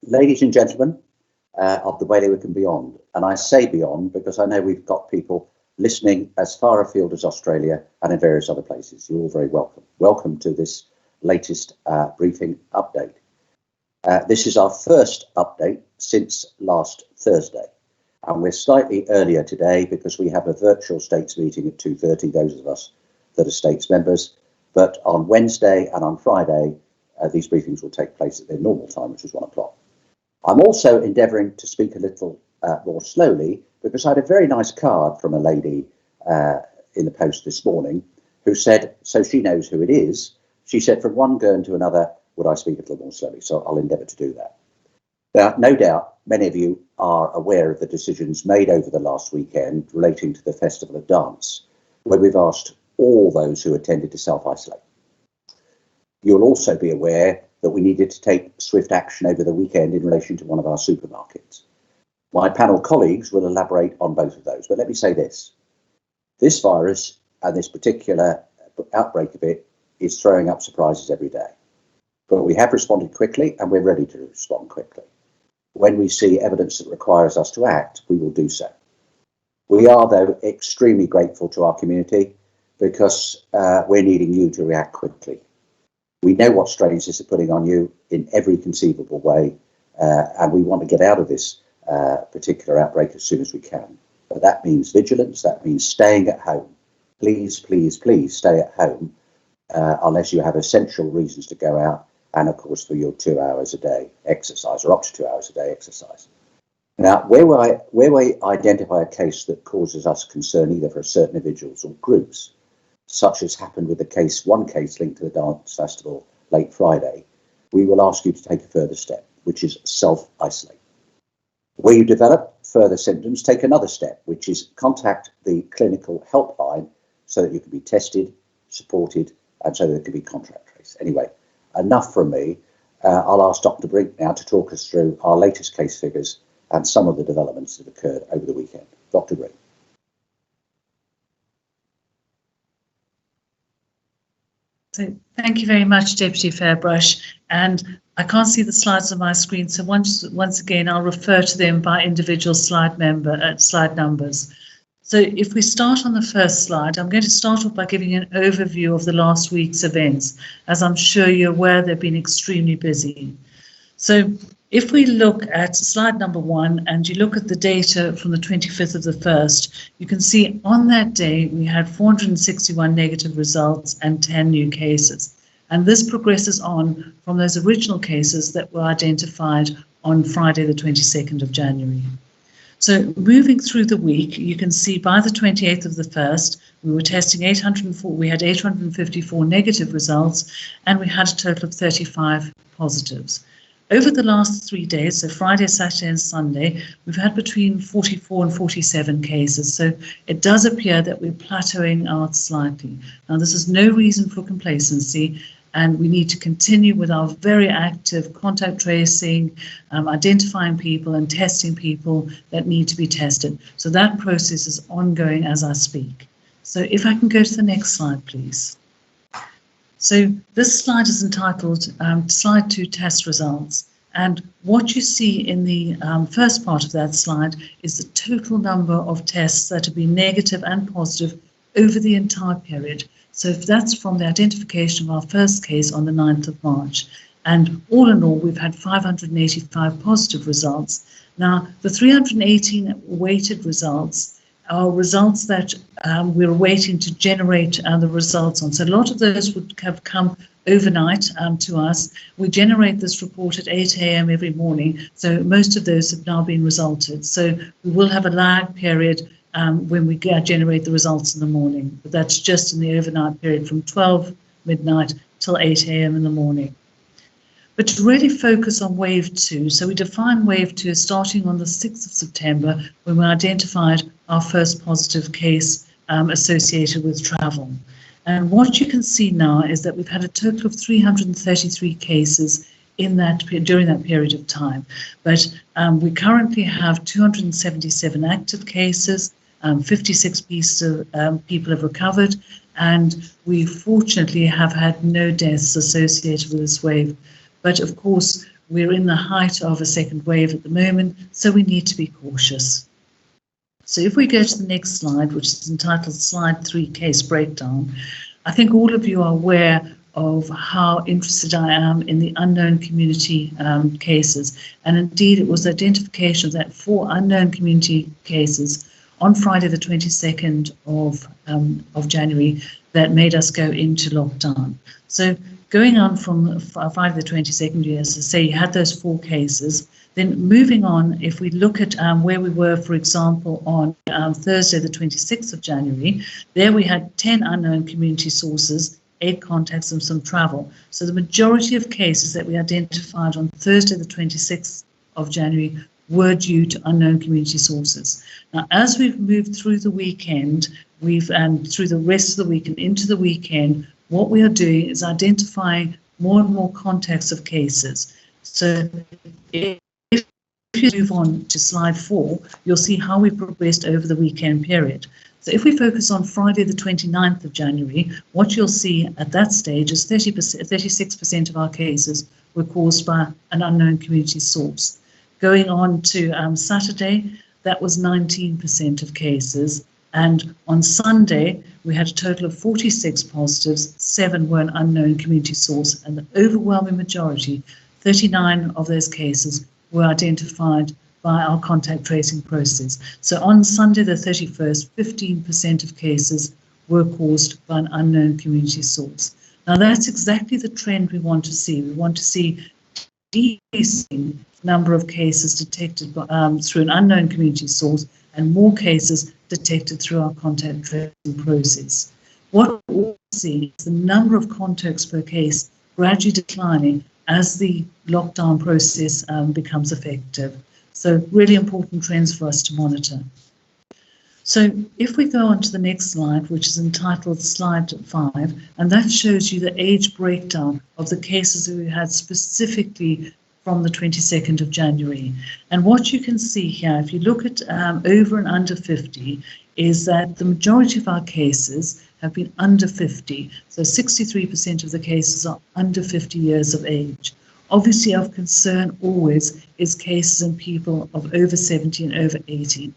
Ladies and gentlemen of the bailiwick and beyond, and I say beyond because I know we've got people listening as far afield as Australia and in various other places. You're all very welcome. Welcome to this latest briefing update. This is our first update since last Thursday, and we're slightly earlier today because we have a virtual states meeting at 2:30, those of us that are states members, but on Wednesday and on Friday, these briefings will take place at their normal time, which is 1 o'clock. I'm also endeavouring to speak a little more slowly because I had a very nice card from a lady in the post this morning who said, so she knows who it is, she said, from one gurn to another, would I speak a little more slowly? So I'll endeavour to do that. Now, no doubt, many of you are aware of the decisions made over the last weekend relating to the Festival of Dance, where we've asked all those who attended to self-isolate. You'll also be aware that we needed to take swift action over the weekend in relation to one of our supermarkets. My panel colleagues will elaborate on both of those, but let me say this. This virus and this particular outbreak of it is throwing up surprises every day. But we have responded quickly and we're ready to respond quickly. When we see evidence that requires us to act, we will do so. We are, though, extremely grateful to our community because we're needing you to react quickly. We know what strains this are putting on you in every conceivable way, and we want to get out of this particular outbreak as soon as we can. But that means vigilance, that means staying at home. Please, please, please stay at home unless you have essential reasons to go out, and of course for your 2 hours a day exercise, or up to 2 hours a day exercise. Now, where we identify a case that causes us concern either for certain individuals or groups, such as happened with one case linked to the dance festival late Friday, we will ask you to take a further step, which is self-isolate. Where you develop further symptoms, take another step, which is contact the clinical helpline so that you can be tested, supported, and so that it can be contact traced. Anyway, enough from me. I'll ask Dr. Brink now to talk us through our latest case figures and some of the developments that occurred over the weekend. Dr. Brink. So thank you very much, Deputy Fairbrush. And I can't see the slides on my screen, so once again, I'll refer to them by individual slide numbers. So if we start on the first slide, I'm going to start off by giving you an overview of the last week's events. As I'm sure you're aware, they've been extremely busy. So if we look at slide number 1 and you look at the data from the 25th of the 1st, you can see on that day we had 461 negative results and 10 new cases. And this progresses on from those original cases that were identified on Friday, the 22nd of January. So moving through the week, you can see by the 28th of the 1st, we were testing 804, we had 854 negative results, and we had a total of 35 positives. Over the last 3 days, so Friday, Saturday and Sunday, we've had between 44 and 47 cases. So it does appear that we're plateauing out slightly. Now, this is no reason for complacency, and we need to continue with our very active contact tracing, identifying people and testing people that need to be tested. So that process is ongoing as I speak. So if I can go to the next slide, please. So this slide is entitled Slide 2 Test Results. And what you see in the first part of that slide is the total number of tests that have been negative and positive over the entire period. So if that's from the identification of our first case on the 9th of March. And all in all, we've had 585 positive results. Now, the 318 weighted results are results that we're waiting to generate the results on. So a lot of those would have come overnight to us. We generate this report at 8 a.m. every morning, so most of those have now been resulted. So we will have a lag period when we generate the results in the morning, but that's just in the overnight period from 12 midnight till 8 a.m. in the morning. But to really focus on wave 2, so we define wave 2 starting on the 6th of September when we identified our first positive case associated with travel. And what you can see now is that we've had a total of 333 cases in that during that period of time. But we currently have 277 active cases, 56 people have recovered, and we fortunately have had no deaths associated with this wave. But of course, we're in the height of a second wave at the moment, so we need to be cautious. So if we go to the next slide, which is entitled Slide 3 Case Breakdown, I think all of you are aware of how interested I am in the unknown community cases. And indeed, it was identification of that 4 unknown community cases on Friday the 22nd of January that made us go into lockdown. So going on from Friday the 22nd, as I say, you had those 4 cases. Then moving on, if we look at where we were, for example, on Thursday the 26th of January, there we had 10 unknown community sources, 8 contacts and some travel. So the majority of cases that we identified on Thursday the 26th of January were due to unknown community sources. Now, as we've moved through the weekend, through the rest of the week and into the weekend, what we are doing is identifying more and more contacts of cases. So if you move on to slide 4, you'll see how we progressed over the weekend period. So if we focus on Friday the 29th of January, what you'll see at that stage is 36% of our cases were caused by an unknown community source. Going on to Saturday, that was 19% of cases. And on Sunday, we had a total of 46 positives, 7 were an unknown community source, and the overwhelming majority, 39 of those cases, were identified by our contact tracing process. So on Sunday the 31st, 15% of cases were caused by an unknown community source. Now that's exactly the trend we want to see. We want to see decreasing number of cases detected through an unknown community source and more cases detected through our contact tracing process. What we're seeing is the number of contacts per case gradually declining as the lockdown process becomes effective. So really important trends for us to monitor. So if we go on to the next slide, which is entitled Slide 5, and that shows you the age breakdown of the cases that we had specifically from the 22nd of January. And what you can see here, if you look at over and under 50, is that the majority of our cases have been under 50. So 63% of the cases are under 50 years of age. Obviously of concern always is cases in people of over 70 and over 80.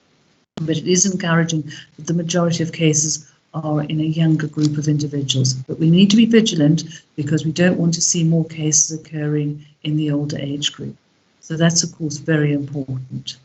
But it is encouraging that the majority of cases are in a younger group of individuals. But we need to be vigilant because we don't want to see more cases occurring in the older age group. So that's, of course, very important.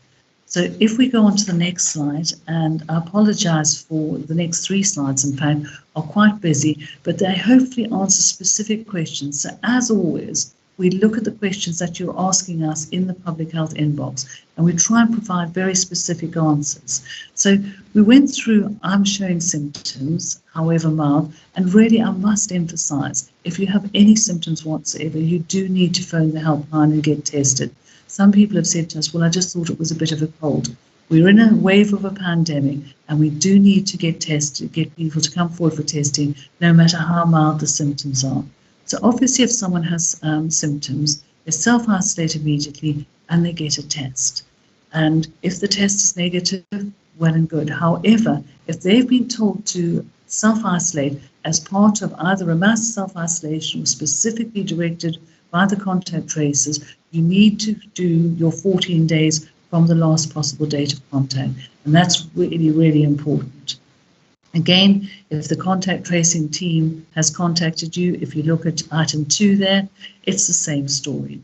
So if we go on to the next slide, and I apologize for the next 3 slides, in fact, are quite busy, but they hopefully answer specific questions. So as always, we look at the questions that you're asking us in the public health inbox, and we try and provide very specific answers. So we went through, I'm showing symptoms, however mild, and really I must emphasize, if you have any symptoms whatsoever, you do need to phone the helpline and get tested. Some people have said to us, well, I just thought it was a bit of a cold. We're in a wave of a pandemic, and we do need to get tested, get people to come forward for testing, no matter how mild the symptoms are. So obviously if someone has symptoms, they self-isolate immediately and they get a test. And if the test is negative, well and good. However, if they've been told to self-isolate as part of either a mass self-isolation or specifically directed by the contact tracers, you need to do your 14 days from the last possible date of contact. And that's really, really important. Again, if the contact tracing team has contacted you, if you look at item 2 there, it's the same story.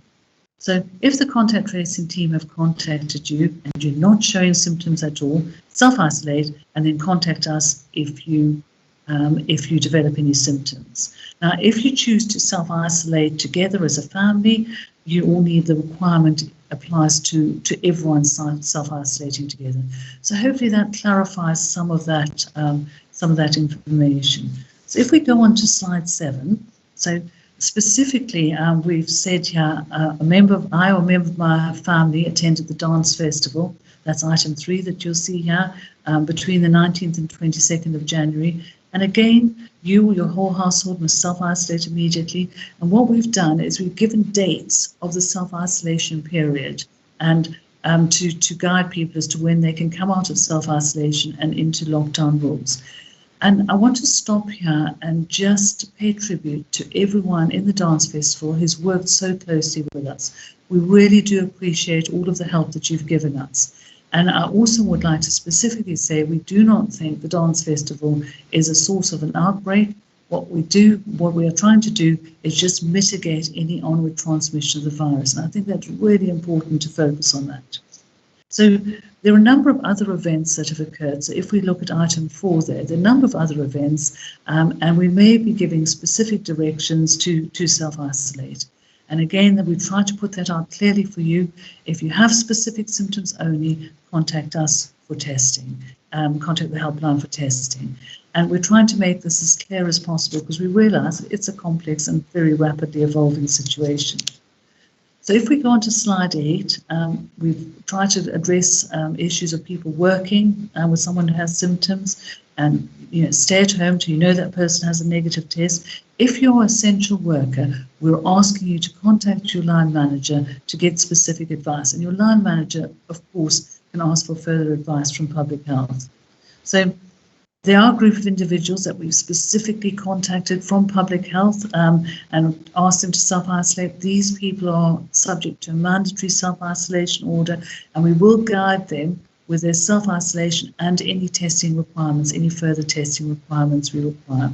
So if the contact tracing team have contacted you and you're not showing symptoms at all, self-isolate and then contact us if you develop any symptoms. Now, if you choose to self-isolate together as a family, you all need the requirement applies to everyone self-isolating together. So hopefully that clarifies some of that information. So if we go on to slide 7, so specifically we've said here a member of my family attended the dance festival. That's item 3 that you'll see here between the 19th and 22nd of January. And again, you or your whole household must self-isolate immediately. And what we've done is we've given dates of the self-isolation period and to guide people as to when they can come out of self-isolation and into lockdown rules. And I want to stop here and just pay tribute to everyone in the dance festival who's worked so closely with us. We really do appreciate all of the help that you've given us. And I also would like to specifically say we do not think the dance festival is a source of an outbreak. What we are trying to do is just mitigate any onward transmission of the virus. And I think that's really important to focus on that. So there are a number of other events that have occurred. So if we look at item 4 there are a number of other events, and we may be giving specific directions to self-isolate. And again, that we try to put that out clearly for you. If you have specific symptoms only, contact us for testing. Contact the helpline for testing. And we're trying to make this as clear as possible because we realise it's a complex and very rapidly evolving situation. So if we go on to slide 8, we've tried to address issues of people working with someone who has symptoms, and stay at home till you know that person has a negative test. If you're an essential worker, we're asking you to contact your line manager to get specific advice. And your line manager, of course, can ask for further advice from public health. So there are a group of individuals that we've specifically contacted from public health and asked them to self-isolate. These people are subject to a mandatory self-isolation order, and we will guide them with their self-isolation and any testing requirements, any further testing requirements we require.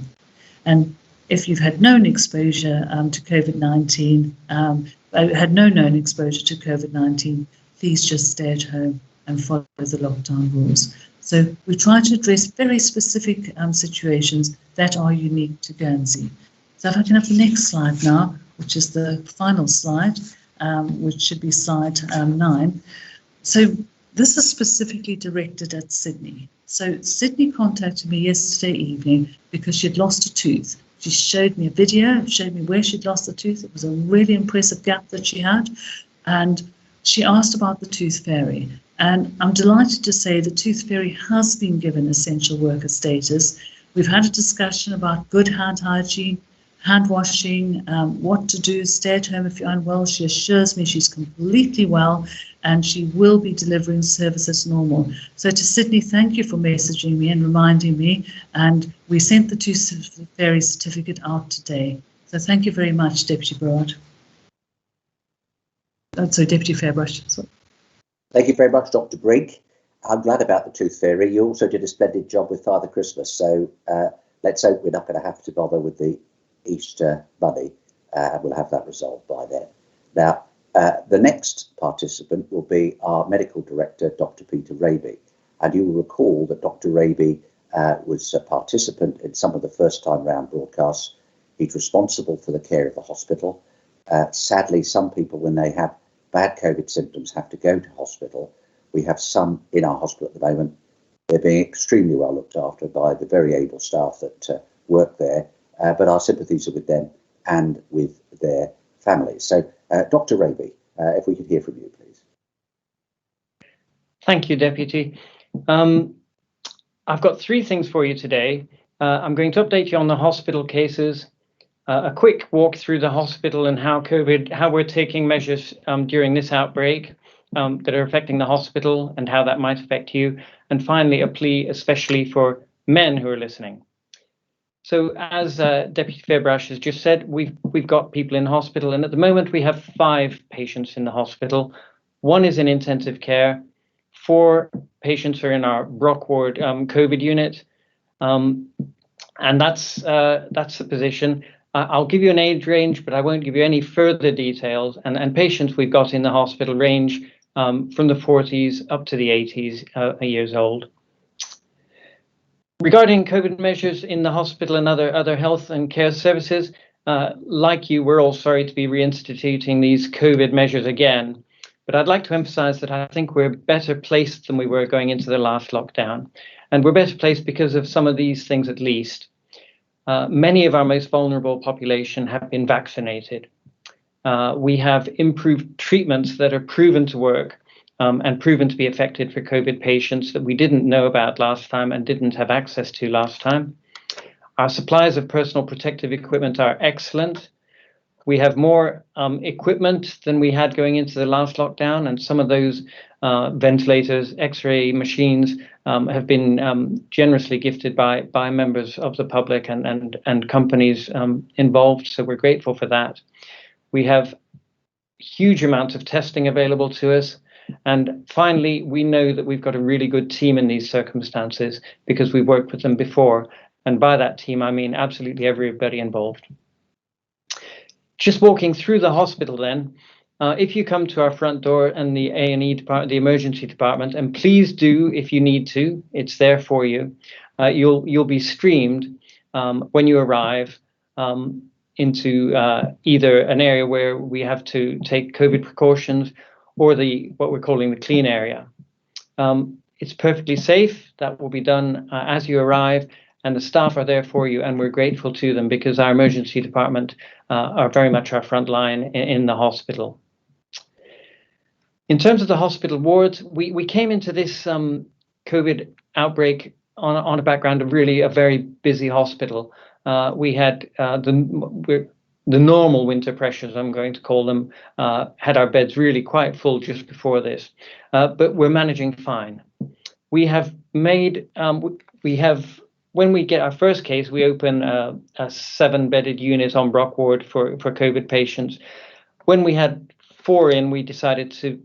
And if you've had known exposure to COVID-19, had no known exposure to COVID-19, please just stay at home and follow the lockdown rules. So we try to address very specific situations that are unique to Guernsey. So if I can have the next slide now, which is the final slide, which should be slide 9. So this is specifically directed at Sydney. So Sydney contacted me yesterday evening because she'd lost a tooth. She showed me a video, showed me where she'd lost the tooth. It was a really impressive gap that she had. And she asked about the tooth fairy. And I'm delighted to say the tooth fairy has been given essential worker status. We've had a discussion about good hand hygiene, hand washing, what to do, stay at home if you're unwell. She assures me she's completely well and she will be delivering service as normal. So to Sydney, thank you for messaging me and reminding me. And we sent the tooth fairy certificate out today. So thank you very much, Deputy Broad. Deputy Fairbrush. Sorry. Thank you very much, Dr. Brigg. I'm glad about the tooth fairy. You also did a splendid job with Father Christmas. So let's hope we're not going to have to bother with the Easter bunny. We'll have that resolved by then. Now, the next participant will be our medical director, Dr. Peter Raby. And you will recall that Dr. Raby was a participant in some of the first time round broadcasts. He's responsible for the care of the hospital. Sadly, some people, when they have bad COVID symptoms, have to go to hospital. We have some in our hospital at the moment. They're being extremely well looked after by the very able staff that work there, but our sympathies are with them and with their families. So, Dr. Raby, if we could hear from you, please. Thank you, Deputy. I've got 3 things for you today. I'm going to update you on the hospital cases, a quick walk through the hospital and how we're taking measures during this outbreak that are affecting the hospital and how that might affect you. And finally, a plea especially for men who are listening. So as Deputy Fairbrush has just said, we've got people in hospital, and at the moment we have 5 patients in the hospital. 1 is in intensive care. 4 patients are in our Brock Ward COVID unit, and that's the position. I'll give you an age range, but I won't give you any further details. And patients we've got in the hospital range from the 40s up to the 80s years old. Regarding COVID measures in the hospital and other health and care services, like you, we're all sorry to be reinstituting these COVID measures again. But I'd like to emphasize that I think we're better placed than we were going into the last lockdown. And we're better placed because of some of these things at least. Many of our most vulnerable population have been vaccinated. We have improved treatments that are proven to work and proven to be effective for COVID patients that we didn't know about last time and didn't have access to last time. Our supplies of personal protective equipment are excellent. We have more equipment than we had going into the last lockdown, and some of those ventilators, X-ray machines have been generously gifted by members of the public and companies involved. So we're grateful for that. We have huge amounts of testing available to us. And finally, we know that we've got a really good team in these circumstances because we've worked with them before. And by that team, I mean absolutely everybody involved. Just walking through the hospital then, if you come to our front door and the A&E department, the emergency department, and please do if you need to, it's there for you. You'll be streamed when you arrive into either an area where we have to take COVID precautions or what we're calling the clean area. It's perfectly safe. That will be done as you arrive. And the staff are there for you, and we're grateful to them because our emergency department are very much our front line in the hospital. In terms of the hospital wards, we came into this COVID outbreak on a background of really a very busy hospital. We had the normal winter pressures, I'm going to call them, had our beds really quite full just before this, but we're managing fine. We have made, when we get our first case, we open a 7-bedded unit on Brock Ward for COVID patients. When we had 4 in, we decided to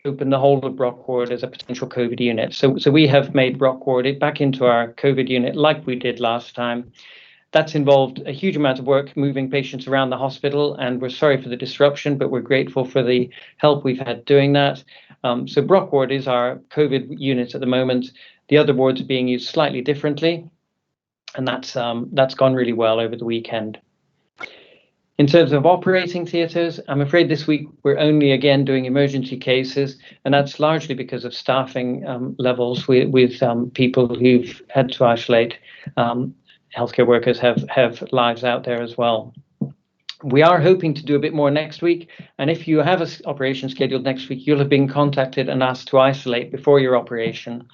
open the whole of Brock Ward as a potential COVID unit. So we have made Brock Ward back into our COVID unit like we did last time. That's involved a huge amount of work moving patients around the hospital, and we're sorry for the disruption, but we're grateful for the help we've had doing that. So Brock Ward is our COVID unit at the moment. The other wards are being used slightly differently, and that's gone really well over the weekend. In terms of operating theatres, I'm afraid this week we're only again doing emergency cases, and that's largely because of staffing levels with people who've had to isolate. Healthcare workers have lives out there as well. We are hoping to do a bit more next week, and if you have an operation scheduled next week, you'll have been contacted and asked to isolate before your operation.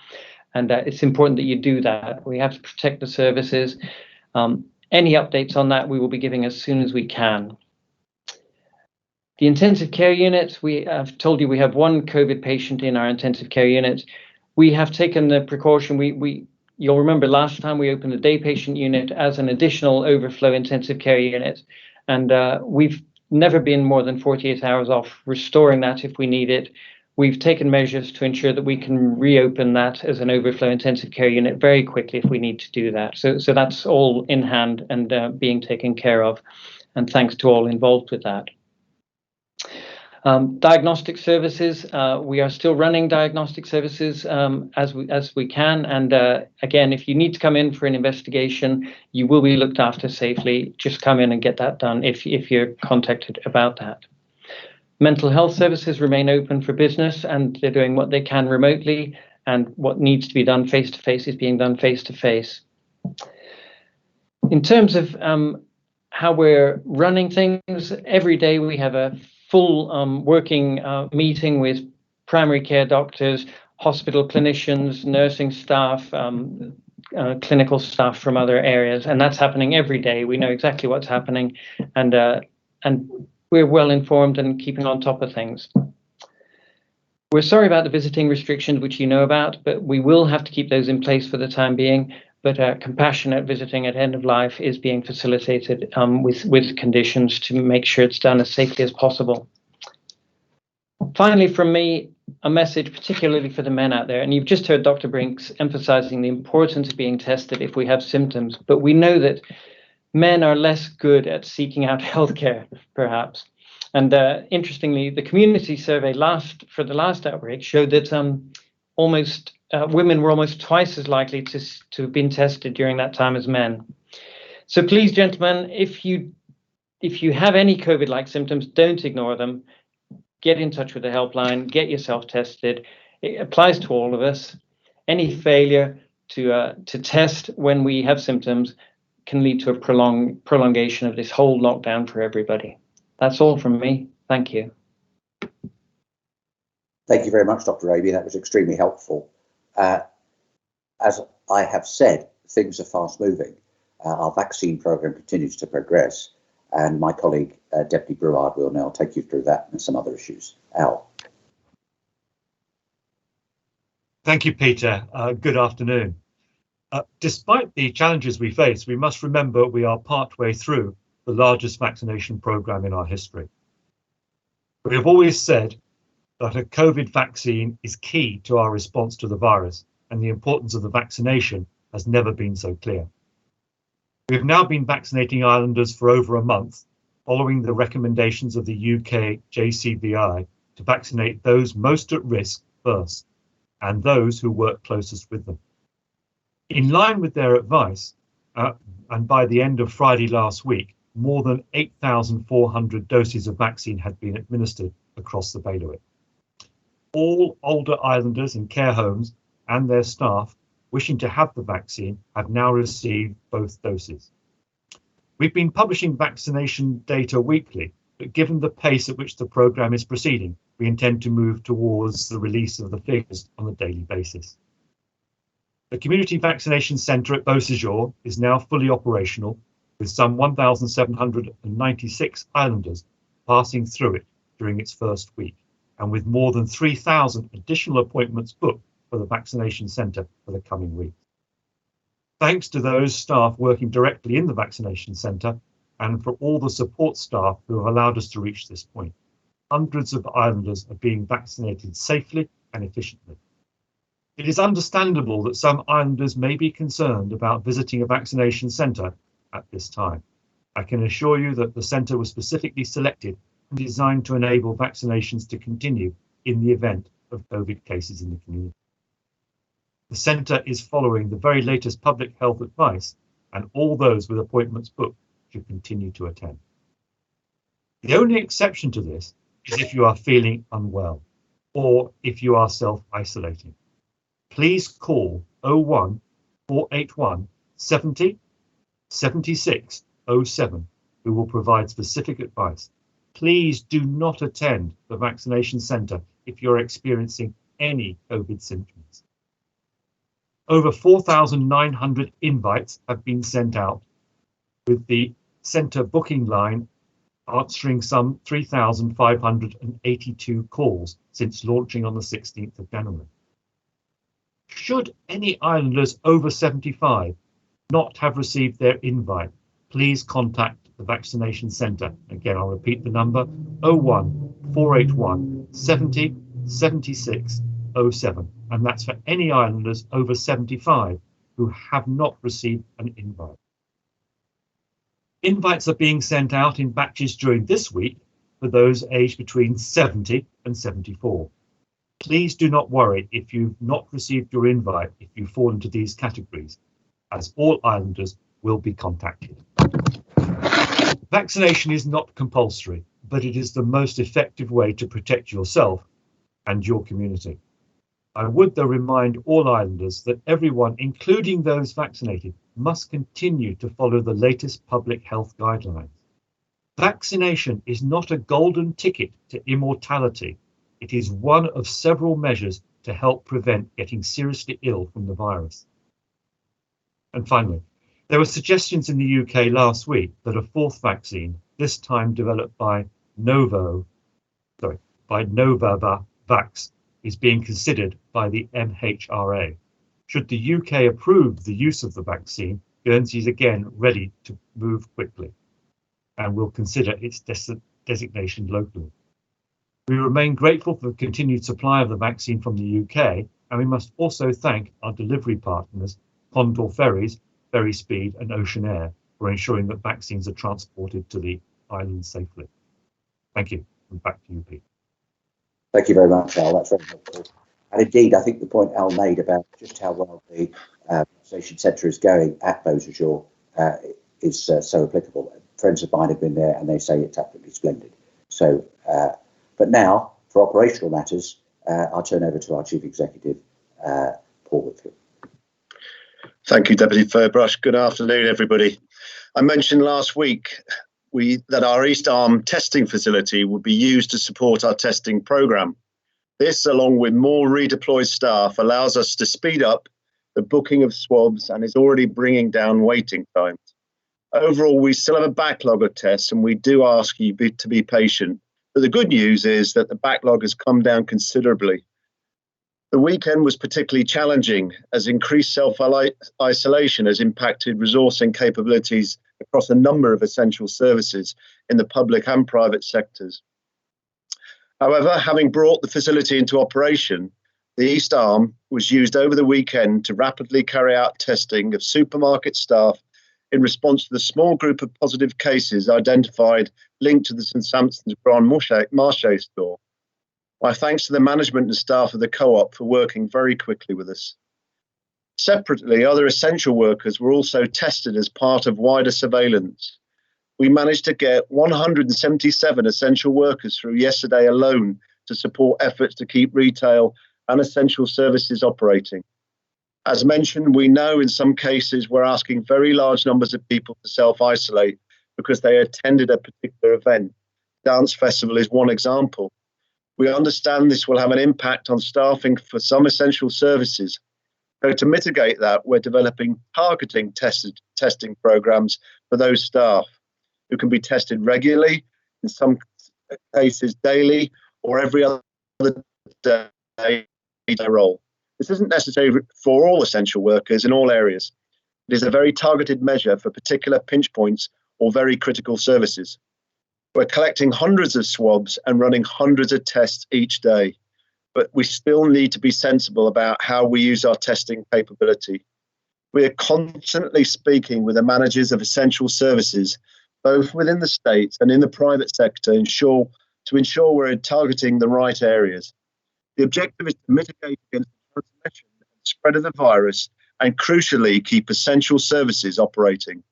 And it's important that you do that. We have to protect the services. Any updates on that we will be giving as soon as we can. The intensive care unit, I've told you we have 1 COVID patient in our intensive care unit. We have taken the precaution. You'll remember last time we opened the day patient unit as an additional overflow intensive care unit. And we've never been more than 48 hours off restoring that if we need it. We've taken measures to ensure that we can reopen that as an overflow intensive care unit very quickly if we need to do that. So that's all in hand and being taken care of. And thanks to all involved with that. Diagnostic services, we are still running diagnostic services as we can. And again, if you need to come in for an investigation, you will be looked after safely. Just come in and get that done if you're contacted about that. Mental health services remain open for business, and they're doing what they can remotely, and what needs to be done face-to-face is being done face-to-face. In terms of how we're running things, every day we have a full working meeting with primary care doctors, hospital clinicians, nursing staff, clinical staff from other areas, and that's happening every day. We know exactly what's happening, and we're well informed and keeping on top of things. We're sorry about the visiting restrictions, which you know about, but we will have to keep those in place for the time being. But compassionate visiting at end of life is being facilitated with conditions to make sure it's done as safely as possible. Finally, from me, a message particularly for the men out there, and you've just heard Dr. Brinks emphasizing the importance of being tested if we have symptoms, but we know that men are less good at seeking out healthcare, perhaps. And interestingly, the community survey for the last outbreak showed that women were almost twice as likely to have been tested during that time as men. So please, gentlemen, if you have any COVID-like symptoms, don't ignore them. Get in touch with the helpline, get yourself tested. It applies to all of us. Any failure to test when we have symptoms can lead to a prolongation of this whole lockdown for everybody. That's all from me. Thank you. Thank you very much, Dr. Raby. That was extremely helpful. As I have said, things are fast moving. Our vaccine program continues to progress. and my colleague, Deputy Brouard, will now take you through that and some other issues. Al. Thank you, Peter. Good afternoon. Despite the challenges we face, we must remember we are partway through the largest vaccination programme in our history. We have always said that a COVID vaccine is key to our response to the virus, and the importance of the vaccination has never been so clear. We have now been vaccinating islanders for over a month, following the recommendations of the UK JCVI to vaccinate those most at risk first, and those who work closest with them. In line with their advice, and by the end of Friday last week, more than 8,400 doses of vaccine had been administered across the bailiwick. All older islanders in care homes and their staff wishing to have the vaccine have now received both doses. We've been publishing vaccination data weekly, but given the pace at which the programme is proceeding, we intend to move towards the release of the figures on a daily basis. The Community Vaccination Centre at Beausejour is now fully operational, with some 1,796 islanders passing through it during its first week, and with more than 3,000 additional appointments booked for the vaccination centre for the coming week. Thanks to those staff working directly in the vaccination centre and for all the support staff who have allowed us to reach this point. Hundreds of islanders are being vaccinated safely and efficiently. It is understandable that some islanders may be concerned about visiting a vaccination centre at this time. I can assure you that the centre was specifically selected and designed to enable vaccinations to continue in the event of COVID cases in the community. The centre is following the very latest public health advice, and all those with appointments booked should continue to attend. The only exception to this is if you are feeling unwell or if you are self-isolating. Please call 01 481 70 76 07, who will provide specific advice. Please do not attend the vaccination centre if you're experiencing any COVID symptoms. Over 4,900 invites have been sent out, with the centre booking line answering some 3,582 calls since launching on the 16th of January. Should any islanders over 75 not have received their invite, please contact the vaccination centre. Again, I'll repeat the number: 01 481 70 76 07, and that's for any islanders over 75 who have not received an invite. Invites are being sent out in batches during this week for those aged between 70 and 74. Please do not worry if you've not received your invite if you fall into these categories, as all islanders will be contacted. Vaccination is not compulsory, but it is the most effective way to protect yourself and your community. I would, though, remind all islanders that everyone, including those vaccinated, must continue to follow the latest public health guidelines. Vaccination is not a golden ticket to immortality. It is one of several measures to help prevent getting seriously ill from the virus. And finally, there were suggestions in the UK last week that a fourth vaccine, this time developed by Novavax, is being considered by the MHRA. Should the UK approve the use of the vaccine, Guernsey is again ready to move quickly and will consider its designation locally. We remain grateful for the continued supply of the vaccine from the UK, and we must also thank our delivery partners, Condor Ferries, Ferry Speed and Ocean Air, for ensuring that vaccines are transported to the island safely. Thank you, and back to you, Pete. Thank you very much, Al. That's very helpful. And indeed, I think the point Al made about just how well the vaccination centre is going at Beausejour is so applicable. Friends of mine have been there and they say it's absolutely splendid. So, but now, for operational matters, I'll turn over to our Chief Executive, Paul Whitfield. Thank you, Deputy Fairbrush. Good afternoon, everybody. I mentioned last week that our East Arm testing facility would be used to support our testing programme. This, along with more redeployed staff, allows us to speed up the booking of swabs and is already bringing down waiting times. Overall, we still have a backlog of tests, and we do ask you to be patient. But the good news is that the backlog has come down considerably. The weekend was particularly challenging as increased self-isolation has impacted resourcing capabilities across a number of essential services in the public and private sectors. However, having brought the facility into operation, the East Arm was used over the weekend to rapidly carry out testing of supermarket staff in response to the small group of positive cases identified linked to the St Sampson's Grand Marché store. My thanks to the management and staff of the co-op for working very quickly with us. Separately, other essential workers were also tested as part of wider surveillance. We managed to get 177 essential workers through yesterday alone to support efforts to keep retail and essential services operating. As mentioned, we know in some cases we're asking very large numbers of people to self-isolate because they attended a particular event. Dance festival is one example. We understand this will have an impact on staffing for some essential services. So to mitigate that, we're developing targeting testing programs for those staff who can be tested regularly, in some cases daily, or every other day role. This isn't necessary for all essential workers in all areas. It is a very targeted measure for particular pinch points or very critical services. We're collecting hundreds of swabs and running hundreds of tests each day, but we still need to be sensible about how we use our testing capability. We are constantly speaking with the managers of essential services, both within the state and in the private sector, to ensure we're targeting the right areas. The objective is to mitigate against the transmission and spread of the virus and, crucially, keep essential services operating.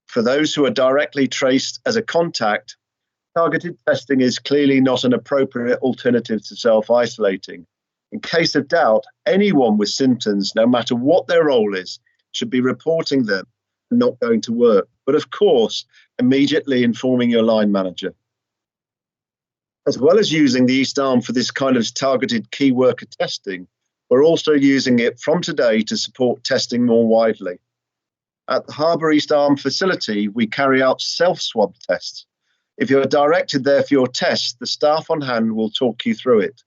For those who are directly traced as a contact, targeted testing is clearly not an appropriate alternative to self-isolating. In case of doubt, anyone with symptoms, no matter what their role is, should be reporting them and not going to work. But of course, immediately informing your line manager. As well as using the East Arm for this kind of targeted key worker testing, we're also using it from today to support testing more widely. At the Harbour East Arm facility, we carry out self-swab tests. If you're directed there for your test, the staff on hand will talk you through it.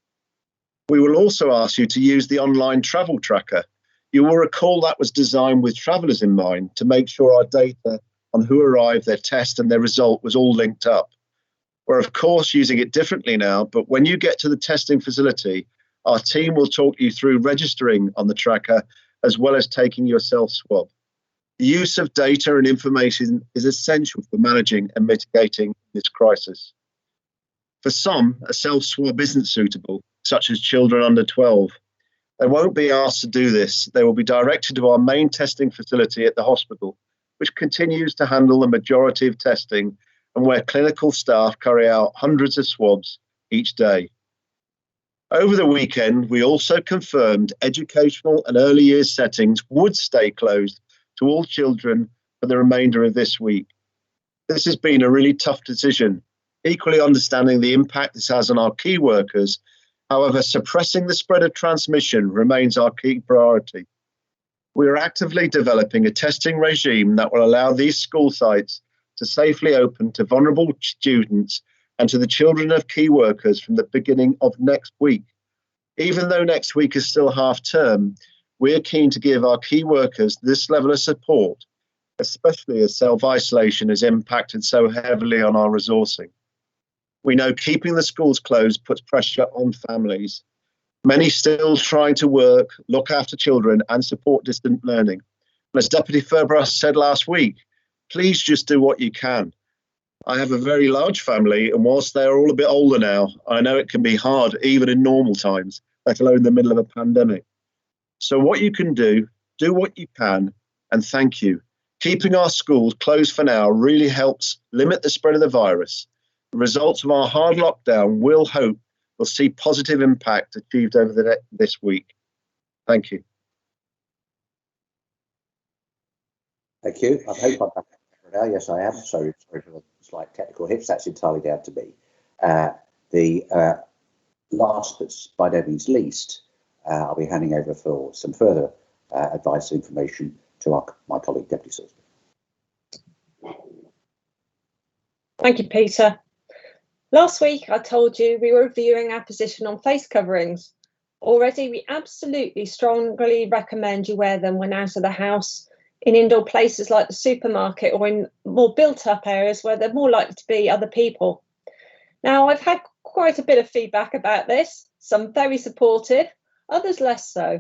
We will also ask you to use the online travel tracker. You will recall that was designed with travellers in mind to make sure our data on who arrived, their test and their result was all linked up. We're of course using it differently now, but when you get to the testing facility, our team will talk you through registering on the tracker as well as taking your self-swab. The use of data and information is essential for managing and mitigating this crisis. For some, a self-swab isn't suitable, such as children under 12. They won't be asked to do this. They will be directed to our main testing facility at the hospital, which continues to handle the majority of testing and where clinical staff carry out hundreds of swabs each day. Over the weekend, we also confirmed educational and early years settings would stay closed to all children for the remainder of this week. This has been a really tough decision, equally understanding the impact this has on our key workers. However, suppressing the spread of transmission remains our key priority. We are actively developing a testing regime that will allow these school sites to safely open to vulnerable students and to the children of key workers from the beginning of next week. Even though next week is still half term, we are keen to give our key workers this level of support, especially as self-isolation has impacted so heavily on our resourcing. We know keeping the schools closed puts pressure on families, many still trying to work, look after children and support distant learning. And as Deputy Furbrass said last week, please just do what you can. I have a very large family, and whilst they're all a bit older now, I know it can be hard even in normal times, let alone in the middle of a pandemic. So what you can do what you can, and thank you. Keeping our schools closed for now really helps limit the spread of the virus. The results of our hard lockdown will see positive impact achieved over this week. Thank you. Thank you. I hope I'm back now. Yes, I am. Sorry for the slight technical hitch. That's entirely down to me. The last but by no means least, I'll be handing over for some further advice and information to my colleague, Deputy Salisbury. Thank you, Peter. Last week, I told you we were reviewing our position on face coverings. Already, we absolutely strongly recommend you wear them when out of the house, in indoor places like the supermarket or in more built-up areas where they're more likely to be other people. Now, I've had quite a bit of feedback about this, some very supportive, others less so.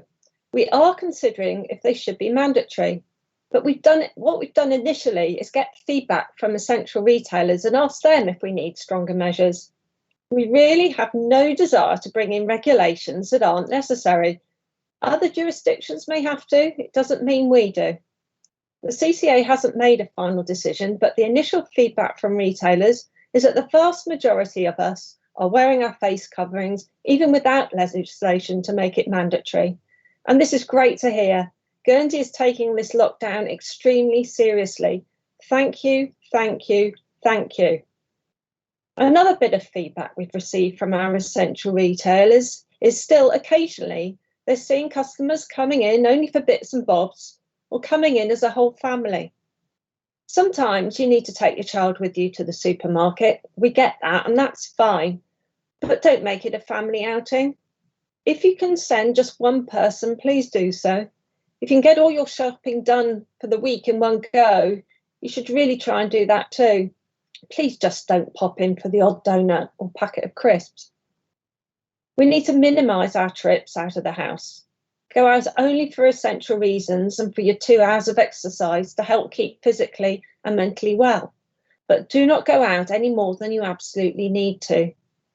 We are considering if they should be mandatory, but what we've done initially is get feedback from essential retailers and ask them if we need stronger measures. We really have no desire to bring in regulations that aren't necessary. Other jurisdictions may have to, it doesn't mean we do. The CCA hasn't made a final decision, but the initial feedback from retailers is that the vast majority of us are wearing our face coverings, even without legislation to make it mandatory. And this is great to hear. Guernsey is taking this lockdown extremely seriously. Thank you, thank you, thank you. Another bit of feedback we've received from our essential retailers is still occasionally they're seeing customers coming in only for bits and bobs or coming in as a whole family. Sometimes you need to take your child with you to the supermarket. We get that, and that's fine, but don't make it a family outing. If you can send just one person, please do so. If you can get all your shopping done for the week in one go, you should really try and do that too. Please just don't pop in for the odd donut or packet of crisps. We need to minimise our trips out of the house. Go out only for essential reasons and for your 2 hours of exercise to help keep physically and mentally well. But do not go out any more than you absolutely need to.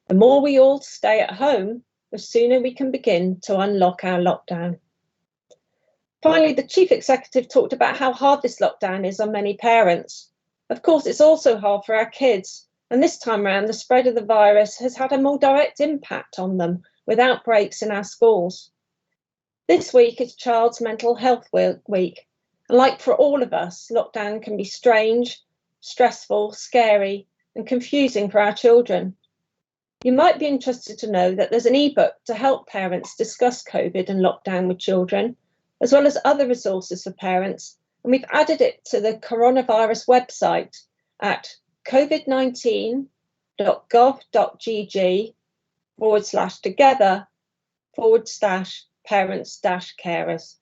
The more we all stay at home, the sooner we can begin to unlock our lockdown. Finally, the Chief Executive talked about how hard this lockdown is on many parents. Of course, it's also hard for our kids. And this time around, the spread of the virus has had a more direct impact on them with outbreaks in our schools. This week is Child's Mental Health Week. And like for all of us, lockdown can be strange, stressful, scary, and confusing for our children. You might be interested to know that there's an ebook to help parents discuss COVID and lockdown with children, as well as other resources for parents. And we've added it to the coronavirus website at covid19.gov.gg/together/parents-carers.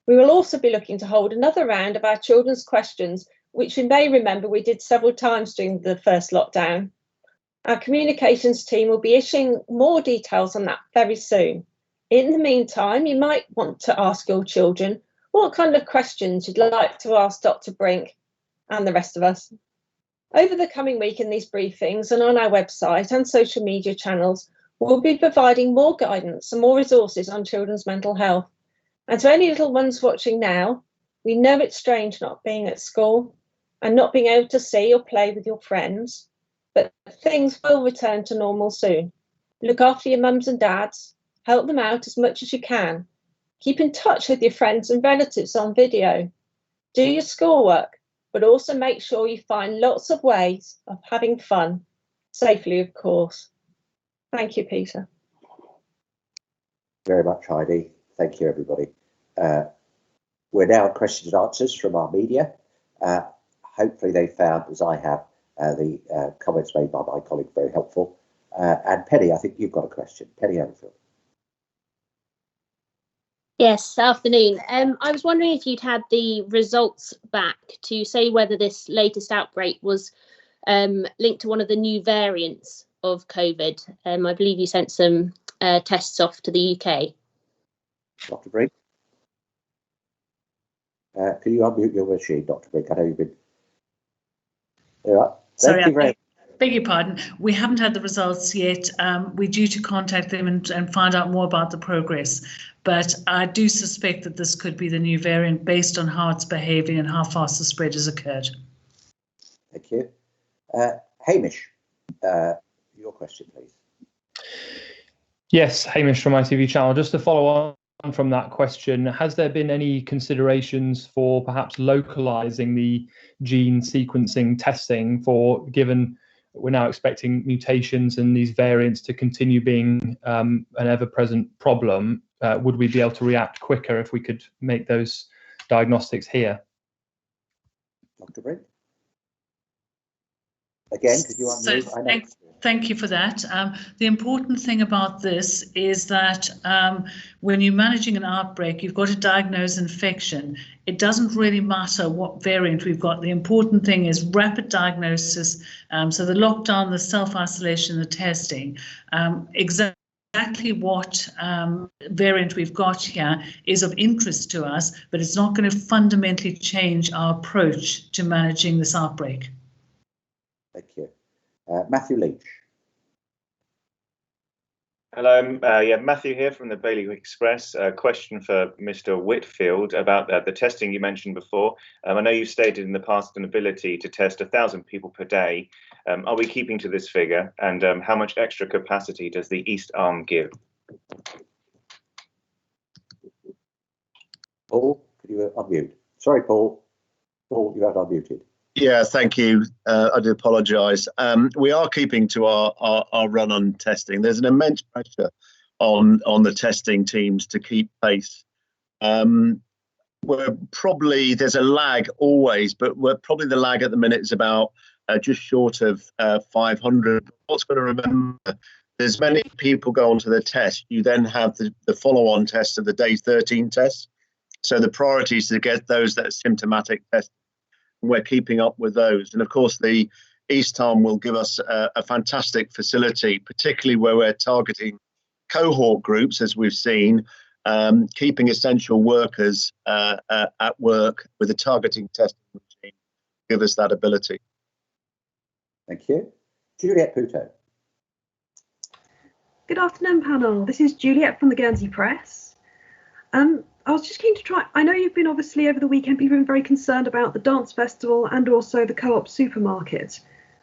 We will also be looking to hold another round of our children's questions, which you may remember we did several times during the first lockdown. Our communications team will be issuing more details on that very soon. In the meantime, you might want to ask your children what kind of questions you'd like to ask Dr. Brink and the rest of us. Over the coming week in these briefings and on our website and social media channels, we'll be providing more guidance and more resources on children's mental health. And to any little ones watching now, we know it's strange not being at school and not being able to see or play with your friends, but things will return to normal soon. Look after your mums and dads, help them out as much as you can. Keep in touch with your friends and relatives on video. Do your schoolwork, but also make sure you find lots of ways of having fun, safely, of course. Thank you, Peter. Very much, Heidi. Thank you, everybody. We're now at questions and answers from our media. Hopefully they found, as I have, the comments made by my colleague very helpful. And Penny, I think you've got a question. Penny Overfield. Yes, afternoon. I was wondering if you'd had the results back to say whether this latest outbreak was linked to one of the new variants of COVID. I believe you sent some tests off to the UK. Dr. Brink. Can you unmute your machine, Dr. Brink? I know you've been. All right. Sorry, Thank you I beg your pardon. We haven't had the results yet. We're due to contact them and find out more about the progress. But I do suspect that this could be the new variant based on how it's behaving and how fast the spread has occurred. Thank you. Hamish, your question, please. Yes, Hamish from ITV Channel. Just to follow on from that question, has there been any considerations for perhaps localizing the gene sequencing testing for, given we're now expecting mutations and these variants to continue being an ever-present problem? Would we be able to react quicker if we could make those diagnostics here? Dr. Brink? Again, could you unmute? I know. Thank you for that. The important thing about this is that when you're managing an outbreak, you've got to diagnose infection. It doesn't really matter what variant we've got. The important thing is rapid diagnosis. So the lockdown, the self-isolation, the testing, exactly what variant we've got here is of interest to us, but it's not going to fundamentally change our approach to managing this outbreak. Thank you. Matthew Leach. Hello, Matthew here from the Bailey Express. A question for Mr. Whitfield about the testing you mentioned before. I know you stated in the past an ability to test 1,000 people per day. Are we keeping to this figure? And how much extra capacity does the East Arm give? Paul, could you unmute? Sorry, Paul. Paul, you have unmuted. Yeah, thank you. I do apologise. We are keeping to our run on testing. There's an immense pressure on the testing teams to keep pace. We're probably, there's a lag always, but the lag at the minute is about just short of 500. What's going to remember, there's many people go onto the test. You then have the follow-on test of the day 13 test. So the priority is to get those that are symptomatic tests. We're keeping up with those. And of course, the East Arm will give us a fantastic facility, particularly where we're targeting cohort groups, as we've seen, keeping essential workers at work with a targeting testing routine, give us that ability. Thank you. Juliet Puto. Good afternoon, panel. This is Juliet from the Guernsey Press. I was just keen to try, I know you've been obviously over the weekend, people have been very concerned about the dance festival and also the co-op supermarket.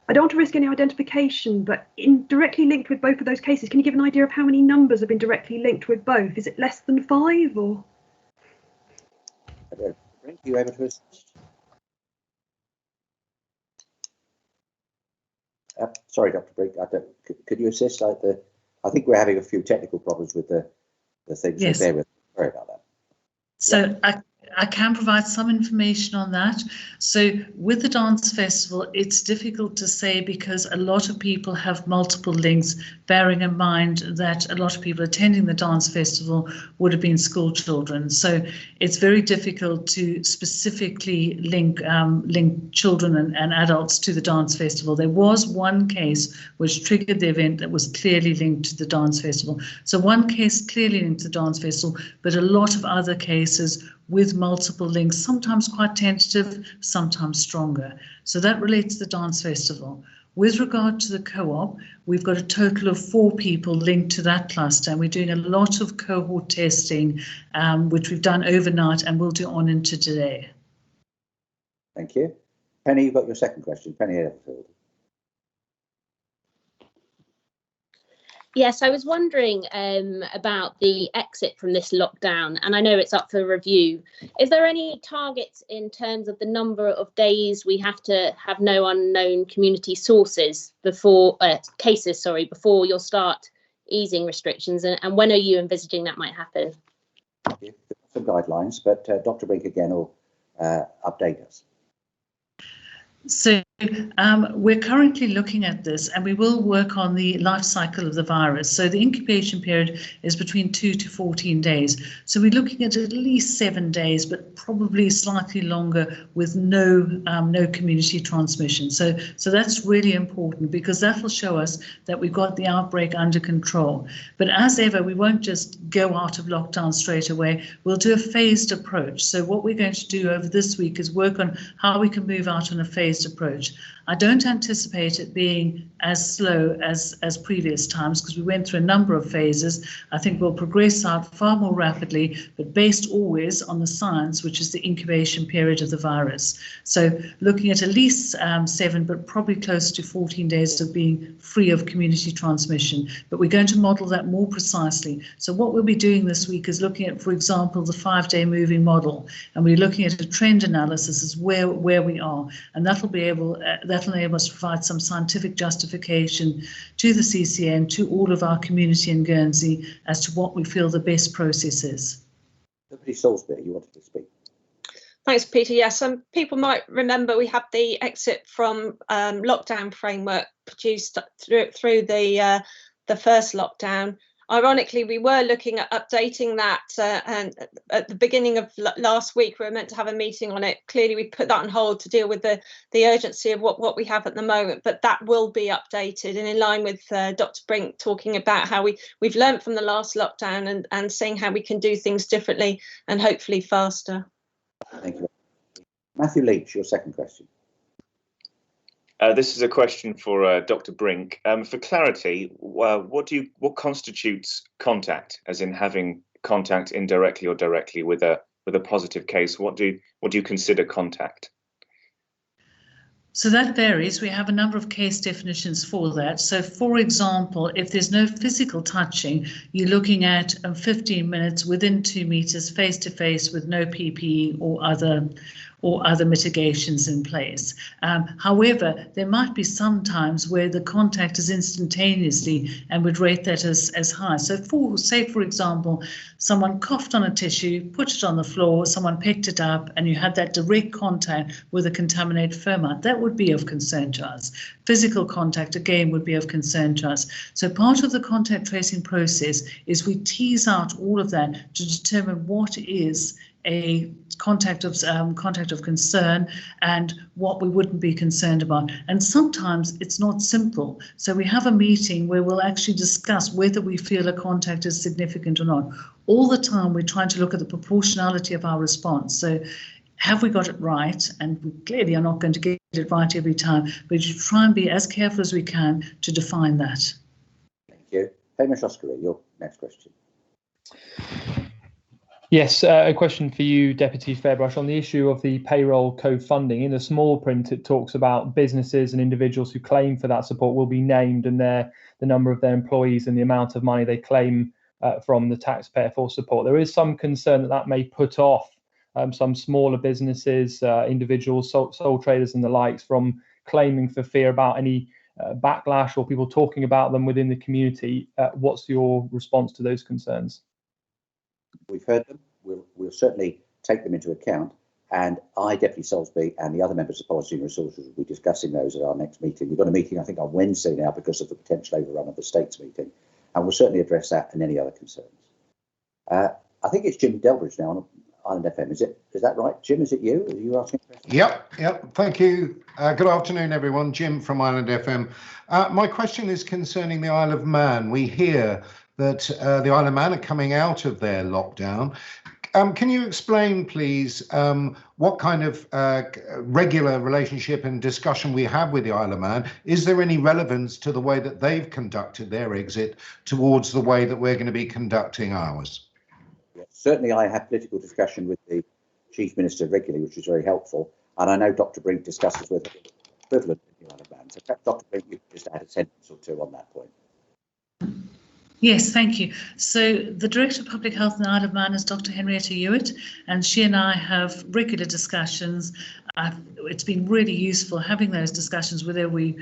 I don't want to risk any identification, but directly linked with both of those cases, can you give an idea of how many numbers have been directly linked with both? Is it less than 5 or? Are you able to assist? Sorry, Dr. Brink, could you assist? I think we're having a few technical problems with the things. Yes. So bear with me. Sorry about that. So I can provide some information on that. So with the dance festival, it's difficult to say because a lot of people have multiple links, bearing in mind that a lot of people attending the dance festival would have been school children. So it's very difficult to specifically link children and adults to the dance festival. There was one case which triggered the event that was clearly linked to the dance festival. So one case clearly linked to the dance festival, but a lot of other cases with multiple links, sometimes quite tentative, sometimes stronger. So that relates to the dance festival. With regard to the co-op, we've got a total of 4 people linked to that cluster, and we're doing a lot of cohort testing, which we've done overnight and we'll do on into today. Thank you. Penny, you've got your second question. Penny Everfield. Yes, I was wondering about the exit from this lockdown, and I know it's up for review. Is there any targets in terms of the number of days we have to have no unknown community sources before before you'll start easing restrictions, and when are you envisaging that might happen? Some guidelines, but Dr. Brink again will update us. So we're currently looking at this, and we will work on the life cycle of the virus. So the incubation period is between 2 to 14 days. So we're looking at least 7 days, but probably slightly longer with no community transmission. So that's really important because that will show us that we've got the outbreak under control. But as ever, we won't just go out of lockdown straight away. We'll do a phased approach. So what we're going to do over this week is work on how we can move out on a phased approach. I don't anticipate it being as slow as previous times because we went through a number of phases. I think we'll progress out far more rapidly, but based always on the science, which is the incubation period of the virus. So looking at least 7, but probably close to 14 days of being free of community transmission. But we're going to model that more precisely. So what we'll be doing this week is looking at, for example, the 5-day moving model, and we're looking at a trend analysis as where we are, and that'll enable us to provide some scientific justification to the CCN, to all of our community in Guernsey, as to what we feel the best process is. Deputy Salisbury, you wanted to speak. Thanks, Peter. Yes, people might remember we had the exit from lockdown framework produced through the first lockdown. Ironically, we were looking at updating that, and at the beginning of last week, we were meant to have a meeting on it. Clearly, we put that on hold to deal with the urgency of what we have at the moment, but that will be updated, and in line with Dr. Brink talking about how we've learned from the last lockdown and seeing how we can do things differently and hopefully faster. Thank you. Matthew Leach, your second question. This is a question for Dr. Brink. For clarity, what constitutes contact, as in having contact indirectly or directly with a positive case? What do you consider contact? So that varies. We have a number of case definitions for that. So, for example, if there's no physical touching, you're looking at 15 minutes within 2 meters, face to face, with no PPE or other mitigations in place. However, there might be some times where the contact is instantaneously and would rate that as high. So for example, someone coughed on a tissue, put it on the floor, someone picked it up, and you had that direct contact with a contaminated thermite. That would be of concern to us. Physical contact, again, would be of concern to us. So part of the contact tracing process is we tease out all of that to determine what is a contact of concern and what we wouldn't be concerned about. And sometimes it's not simple. So we have a meeting where we'll actually discuss whether we feel a contact is significant or not. All the time we're trying to look at the proportionality of our response. So have we got it right? And we clearly are not going to get it right every time, but you try and be as careful as we can to define that. Thank you. Hamish Oscar, your next question. Yes, a question for you, Deputy Fairbrush, on the issue of the payroll co-funding. In the small print, it talks about businesses and individuals who claim for that support will be named, and the number of their employees and the amount of money they claim from the taxpayer for support. There is some concern that may put off some smaller businesses, individuals, sole traders and the likes from claiming for fear about any backlash or people talking about them within the community. What's your response to those concerns? We've heard them. We'll certainly take them into account. And I, Deputy Salisbury, and the other members of Policy and Resources will be discussing those at our next meeting. We've got a meeting, I think, on Wednesday now because of the potential overrun of the States meeting. And we'll certainly address that and any other concerns. I think it's Jim Delbridge now on Island FM. Is that right? Jim, is it you? Are you asking a question? Yep. Thank you. Good afternoon, everyone. Jim from Island FM. My question is concerning the Isle of Man. We hear that the Isle of Man are coming out of their lockdown. Can you explain, please, what kind of regular relationship and discussion we have with the Isle of Man? Is there any relevance to the way that they've conducted their exit towards the way that we're going to be conducting ours? Yes, certainly, I have political discussion with the Chief Minister regularly, which is very helpful. And I know Dr. Brink discusses with the equivalent in the Isle of Man. So perhaps, Dr. Brink, you could just add a sentence or two on that point. Yes, thank you. So the Director of Public Health in the Isle of Man is Dr. Henrietta Hewitt, and she and I have regular discussions. It's been really useful having those discussions where we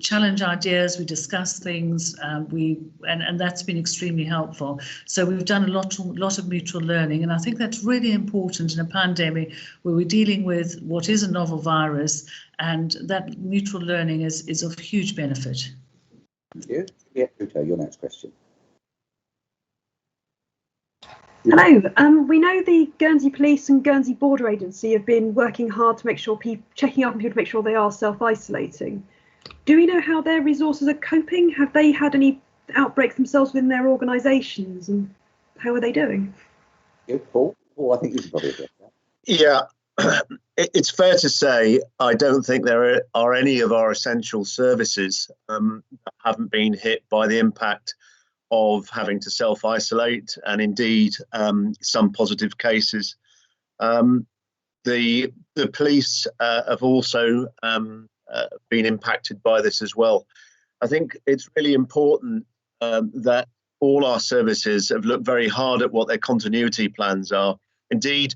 challenge ideas, we discuss things, and that's been extremely helpful. So we've done a lot of mutual learning, and I think that's really important in a pandemic where we're dealing with what is a novel virus, and that mutual learning is of huge benefit. Thank you. Yeah, Uto, your next question. Hello. We know the Guernsey Police and Guernsey Border Agency have been working hard to make sure checking up on people to make sure they are self-isolating. Do we know how their resources are coping? Have they had any outbreaks themselves within their organisations, and how are they doing? Yeah, Paul, I think you should probably address that. Yeah. It's fair to say I don't think there are any of our essential services that haven't been hit by the impact of having to self-isolate, and indeed some positive cases. The police have also been impacted by this as well. I think it's really important that all our services have looked very hard at what their continuity plans are. Indeed,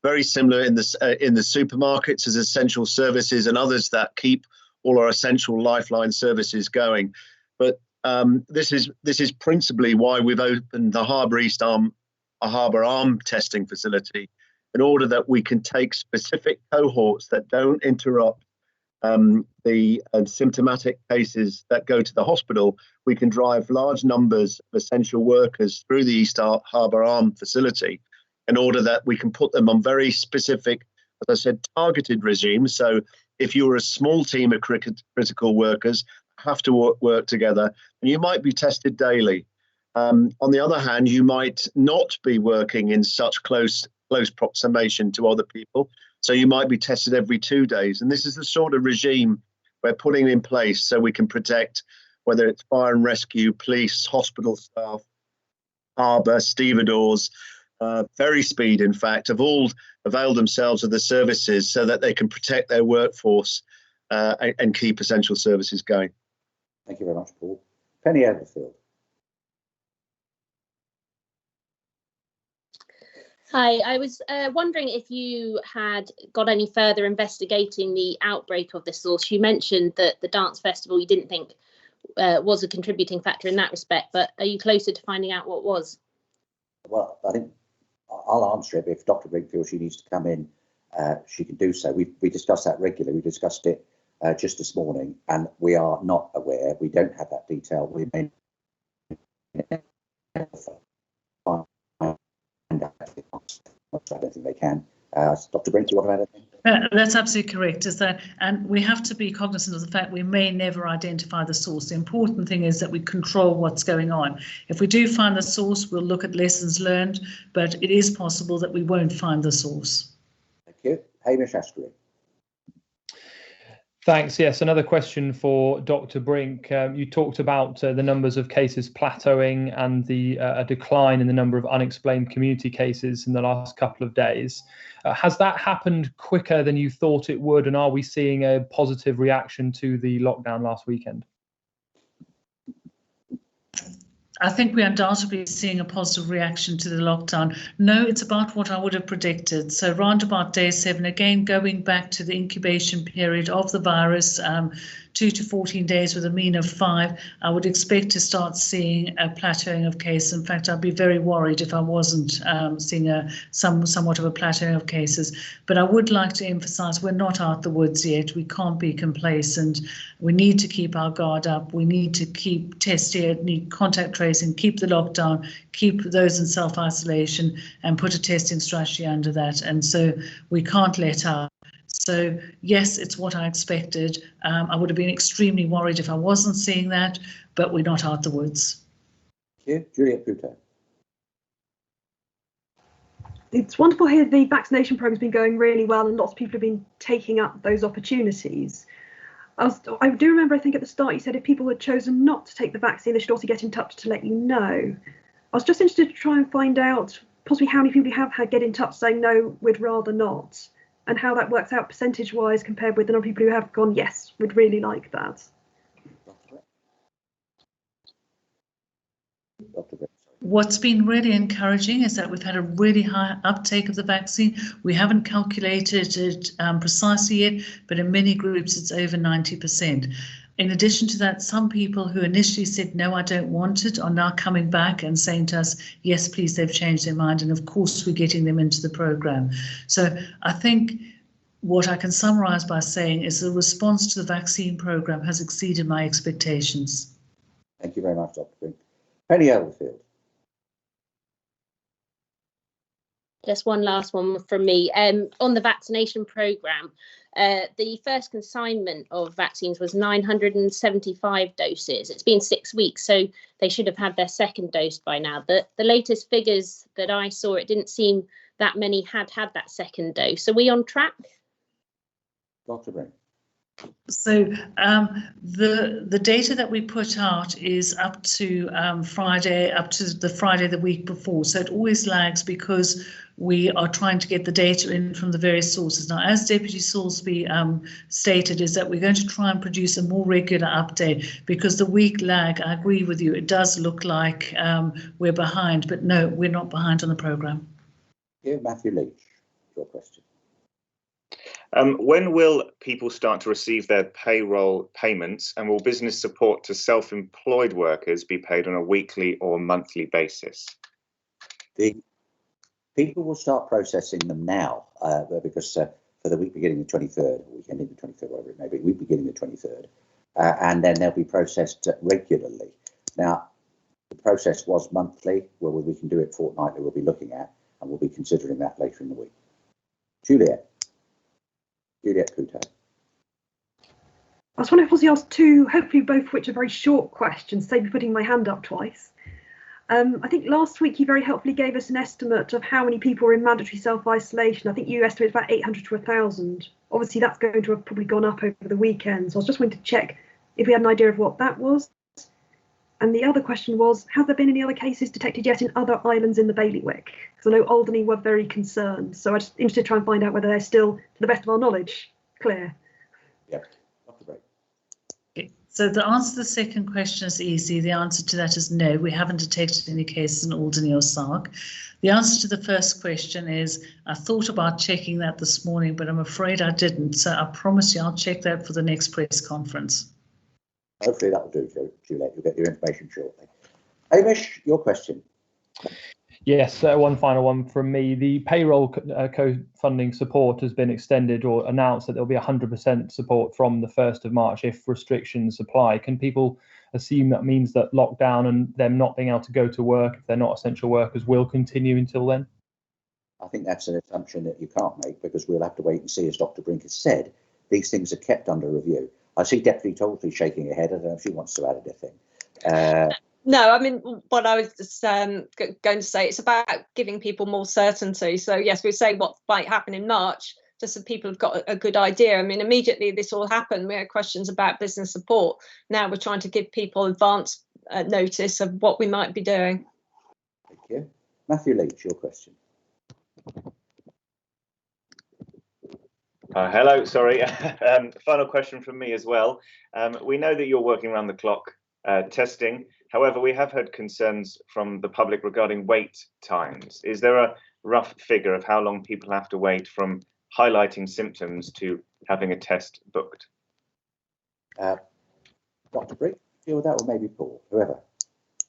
very similar in the supermarkets as essential services and others that keep all our essential lifeline services going. But this is principally why we've opened the Harbour East Arm testing facility, in order that we can take specific cohorts that don't interrupt the symptomatic cases that go to the hospital. We can drive large numbers of essential workers through the East Harbour Arm facility in order that we can put them on very specific, as I said, targeted regimes. So if you're a small team of critical workers, have to work together, and you might be tested daily. On the other hand, you might not be working in such close proximation to other people, so you might be tested every 2 days. And this is the sort of regime we're putting in place so we can protect, whether it's fire and rescue, police, hospital staff, harbour, stevedores, ferry speed, in fact, have all availed themselves of the services so that they can protect their workforce and keep essential services going. Thank you very much, Paul. Penny Overfield. Hi, I was wondering if you had got any further investigating the outbreak of the source. You mentioned that the dance festival you didn't think was a contributing factor in that respect, but are you closer to finding out what was? Well, I think I'll answer it. If Dr. Brink feels she needs to come in, she can do so. We discuss that regularly. We discussed it just this morning, and we are not aware. We don't have that detail. We may I don't think they can. Dr. Brink, do you want to add anything? That's absolutely correct. And we have to be cognizant of the fact we may never identify the source. The important thing is that we control what's going on. If we do find the source, we'll look at lessons learned, but it is possible that we won't find the source. Thank you. Hamish Ashbury. Thanks. Yes, another question for Dr. Brink. You talked about the numbers of cases plateauing and the a decline in the number of unexplained community cases in the last couple of days. Has that happened quicker than you thought it would, and are we seeing a positive reaction to the lockdown last weekend? I think we're undoubtedly seeing a positive reaction to the lockdown. No, it's about what I would have predicted. So round about day 7, again, going back to the incubation period of the virus, 2 to 14 days with a mean of 5, I would expect to start seeing a plateauing of cases. In fact, I'd be very worried if I wasn't seeing somewhat of a plateauing of cases. But I would like to emphasise we're not out the woods yet. We can't be complacent. We need to keep our guard up. We need to keep testing, need contact tracing, keep the lockdown, keep those in self-isolation, and put a testing strategy under that. And so we can't let up. So yes, it's what I expected. I would have been extremely worried if I wasn't seeing that, but we're not out the woods. Thank you. Juliet Buteau. It's wonderful to hear the vaccination program's been going really well and lots of people have been taking up those opportunities. I do remember, I think at the start you said if people had chosen not to take the vaccine, they should also get in touch to let you know. I was just interested to try and find out possibly how many people you have had get in touch saying no, we'd rather not, and how that works out percentage-wise compared with the number of people who have gone, yes, we'd really like that. What's been really encouraging is that we've had a really high uptake of the vaccine. We haven't calculated it precisely yet, but in many groups it's over 90%. In addition to that, some people who initially said, no, I don't want it, are now coming back and saying to us, yes, please, they've changed their mind. And of course, we're getting them into the programme. So I think what I can summarise by saying is the response to the vaccine programme has exceeded my expectations. Thank you very much, Dr. Brink. Penny Overfield. Just one last one from me. On the vaccination programme, the first consignment of vaccines was 975 doses. It's been 6 weeks, so they should have had their second dose by now. The latest figures that I saw, it didn't seem that many had that second dose. Are we on track? Dr. Brink. So the data that we put out is up to Friday, up to the Friday the week before. So it always lags because we are trying to get the data in from the various sources. Now, as Deputy Salisbury stated, is that we're going to try and produce a more regular update because the week lag, I agree with you, it does look like we're behind, but no, we're not behind on the programme. Yeah, Matthew Leach, your question. When will people start to receive their payroll payments, and will business support to self-employed workers be paid on a weekly or monthly basis? People will start processing them now because for the week beginning the 23rd, weekend in the 23rd, whatever it may be, week beginning the 23rd, and then they'll be processed regularly. Now, the process was monthly. Well, we can do it fortnightly. We'll be looking at, and we'll be considering that later in the week. Juliet Couto. I was wondering if I was asked two, hopefully both of which are very short questions, save me putting my hand up twice. I think last week you very helpfully gave us an estimate of how many people were in mandatory self-isolation. I think you estimated about 800 to 1,000. Obviously, that's going to have probably gone up over the weekend. So I was just wanting to check if we had an idea of what that was. And the other question was, have there been any other cases detected yet in other islands in the bailiwick? Because I know Alderney were very concerned. So I'm just interested to try and find out whether they're still, to the best of our knowledge, clear. Yeah, Dr. Brake. So the answer to the second question is easy. The answer to that is no, we haven't detected any cases in Alderney or Sark. The answer to the first question is, I thought about checking that this morning, but I'm afraid I didn't. So I promise you I'll check that for the next press conference. Hopefully that will do, Juliet. You'll get your information shortly. Hamish, your question. Yes, one final one from me. The payroll co-funding support has been extended or announced that there'll be 100% support from the 1st of March if restrictions apply. Can people assume that means that lockdown and them not being able to go to work if they're not essential workers will continue until then? I think that's an assumption that you can't make because we'll have to wait and see. As Dr. Brink has said, these things are kept under review. I see Deputy Tolsley shaking her head. I don't know if she wants to add anything. No, I mean, what I was just going to say, it's about giving people more certainty. So, yes, we're saying what might happen in March, just so people have got a good idea. I mean, immediately this all happened, we had questions about business support. Now we're trying to give people advance notice of what we might be doing. Thank you. Matthew Leach, your question. Hello, sorry. Final question from me as well. We know that you're working around the clock testing. However, we have heard concerns from the public regarding wait times. Is there a rough figure of how long people have to wait from highlighting symptoms to having a test booked? Dr. Brick, deal with that, or maybe Paul, whoever.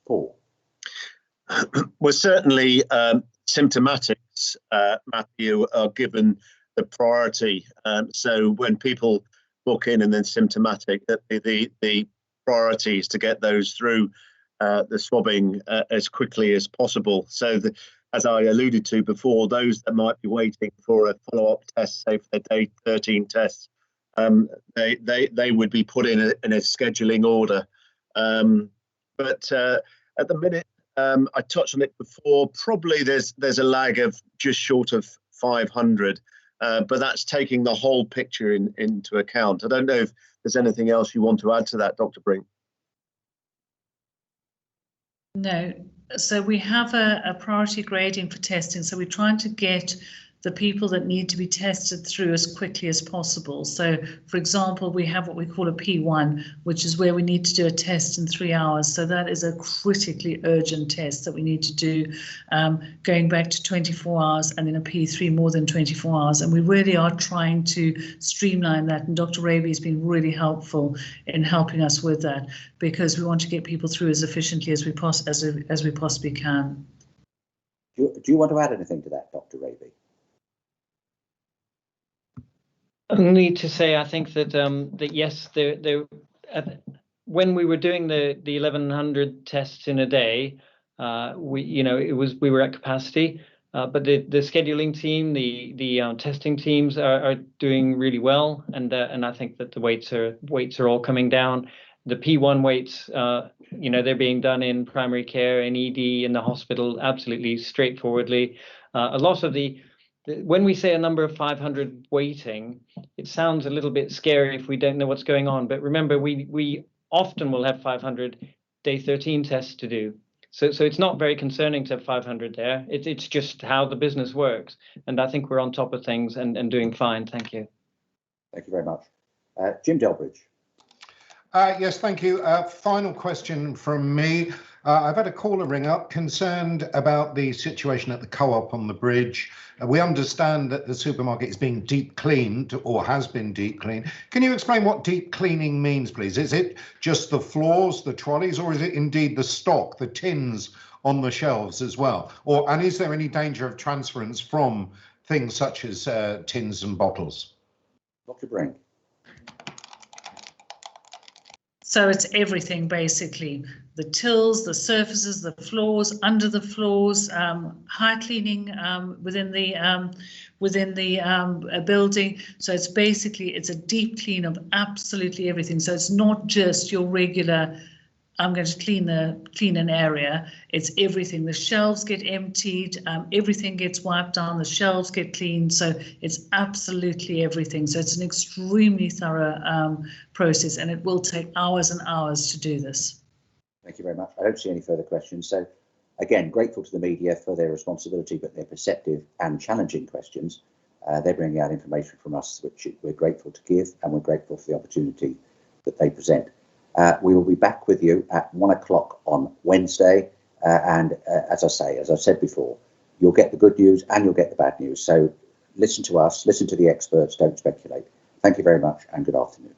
Paul. Well, certainly symptomatics, Matthew, are given the priority. So when people book in and then symptomatic, that the priority is to get those through the swabbing as quickly as possible. So as I alluded to before, those that might be waiting for a follow-up test, say for their day 13 tests, they would be put in a scheduling order. But at the minute, I touched on it before, probably there's a lag of just short of 500, but that's taking the whole picture into account. I don't know if there's anything else you want to add to that, Dr. Brink. No, so we have a priority grading for testing. So we're trying to get the people that need to be tested through as quickly as possible. So, for example, we have what we call a P1, which is where we need to do a test in 3 hours. So that is a critically urgent test that we need to do, going back to 24 hours, and then a P3 more than 24 hours. And we really are trying to streamline that. And Dr. Raby has been really helpful in helping us with that, because we want to get people through as efficiently as we possibly can. Do you want to add anything to that, Dr. Raby? Only to say, I think that that yes, when we were doing the 1,100 tests in a day, we were at capacity, but the scheduling team, the testing teams are doing really well, and I think that the weights are all coming down. The P1 weights, they're being done in primary care, in ED, in the hospital, absolutely straightforwardly. A lot of when we say a number of 500 waiting, it sounds a little bit scary if we don't know what's going on. But remember, we often will have 500 day 13 tests to do. So it's not very concerning to have 500 there. It's just how the business works. And I think we're on top of things and doing fine. Thank you. Thank you very much. Jim Delbridge. Yes, thank you. Final question from me. I've had a caller ring up concerned about the situation at the Co-op on the bridge. We understand that the supermarket is being deep cleaned, or has been deep cleaned. Can you explain what deep cleaning means, please? Is it just the floors, the trolleys, or is it indeed the stock, the tins on the shelves as well? And is there any danger of transference from things such as tins and bottles? Dr. Brink. So it's everything basically, the tills, the surfaces, the floors, under the floors, high cleaning within the building. So it's basically, it's a deep clean of absolutely everything. So it's not just your regular, I'm going to clean an area. It's everything. The shelves get emptied, everything gets wiped down, the shelves get cleaned. So it's absolutely everything. So it's an extremely thorough process, and it will take hours and hours to do this. Thank you very much. I don't see any further questions. So again, grateful to the media for their responsibility, but their perceptive and challenging questions. They're bringing out information from us, which we're grateful to give, and we're grateful for the opportunity that they present. We will be back with you at 1 o'clock on Wednesday. And as I said before, you'll get the good news and you'll get the bad news. So listen to us, listen to the experts, don't speculate. Thank you very much and good afternoon.